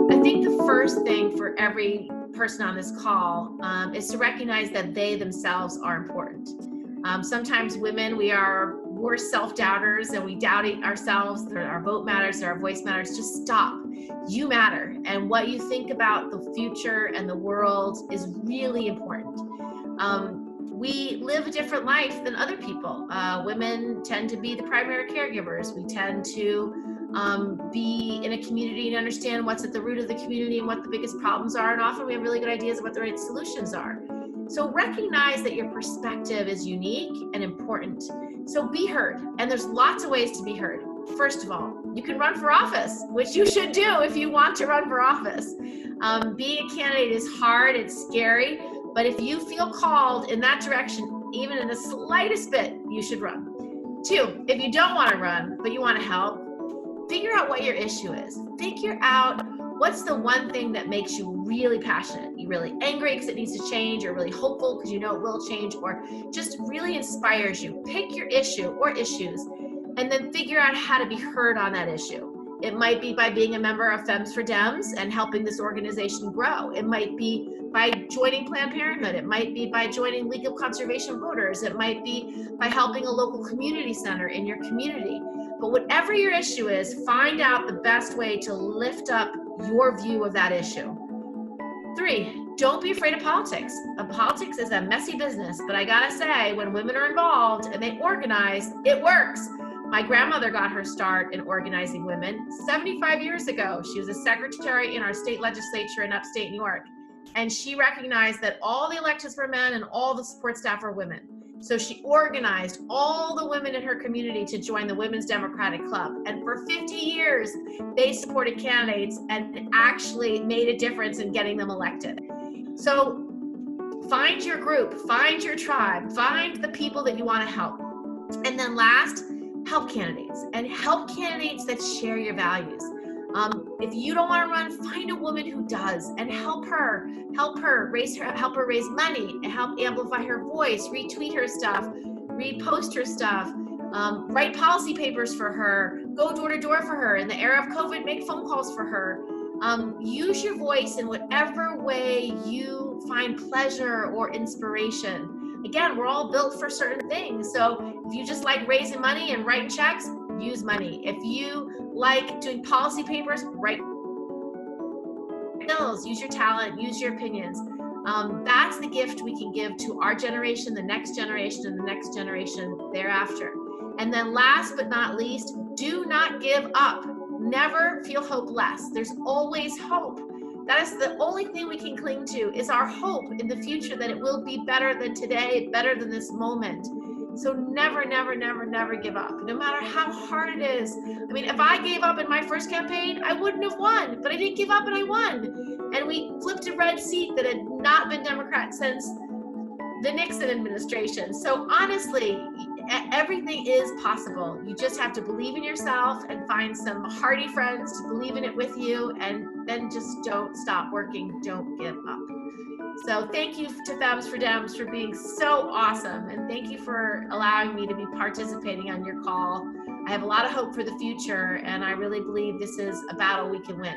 I think the first thing for every person on this call is to recognize that they themselves are important. Sometimes women, we're self-doubters and we doubt ourselves, that our vote matters, that our voice matters. Just stop. You matter. And what you think about the future and the world is really important. We live a different life than other people. Women tend to be the primary caregivers. We tend to be in a community and understand what's at the root of the community and what the biggest problems are. And often we have really good ideas of what the right solutions are. So recognize that your perspective is unique and important. So be heard. And there's lots of ways to be heard. First of all, you can run for office, which you should do if you want to run for office. Being a candidate is hard, it's scary, but if you feel called in that direction, even in the slightest bit, you should run. 2, if you don't want to run, but you want to help, figure out what your issue is. Figure out what's the one thing that makes you really passionate. You're really angry because it needs to change, or really hopeful because you know it will change, or just really inspires you. Pick your issue or issues, and then figure out how to be heard on that issue. It might be by being a member of Femmes for Dems and helping this organization grow. It might be by joining Planned Parenthood. It might be by joining League of Conservation Voters. It might be by helping a local community center in your community. But whatever your issue is, find out the best way to lift up your view of that issue. 3, don't be afraid of politics. Politics is a messy business, but I gotta say, when women are involved and they organize, it works. My grandmother got her start in organizing women 75 years ago. She was a secretary in our state legislature in upstate New York. And she recognized that all the electeds were men and all the support staff were women. So she organized all the women in her community to join the Women's Democratic Club. And for 50 years, they supported candidates and actually made a difference in getting them elected. So find your group, find your tribe, find the people that you want to help. And then last, help candidates, and help candidates that share your values. If you don't want to run, find a woman who does and help her raise money, and help amplify her voice, retweet her stuff, repost her stuff, write policy papers for her, go door to door for her. In the era of COVID, make phone calls for her. Use your voice in whatever way you find pleasure or inspiration. Again, we're all built for certain things. So if you just like raising money and writing checks, use money. If you like doing policy papers, write bills, use your talent, use your opinions. That's the gift we can give to our generation, the next generation, and the next generation thereafter. And then last but not least, do not give up. Never feel hopeless. There's always hope. That is the only thing we can cling to, is our hope in the future that it will be better than today, better than this moment. So never, never, never, never give up, no matter how hard it is. I mean, if I gave up in my first campaign, I wouldn't have won, but I didn't give up and I won. And we flipped a red seat that had not been Democrat since the Nixon administration. So honestly, everything is possible. You just have to believe in yourself and find some hardy friends to believe in it with you, and then just don't stop working. Don't give up. So thank you to Femmes for Dems for being so awesome, and thank you for allowing me to be participating on your call. I have a lot of hope for the future, and I really believe this is a battle we can win.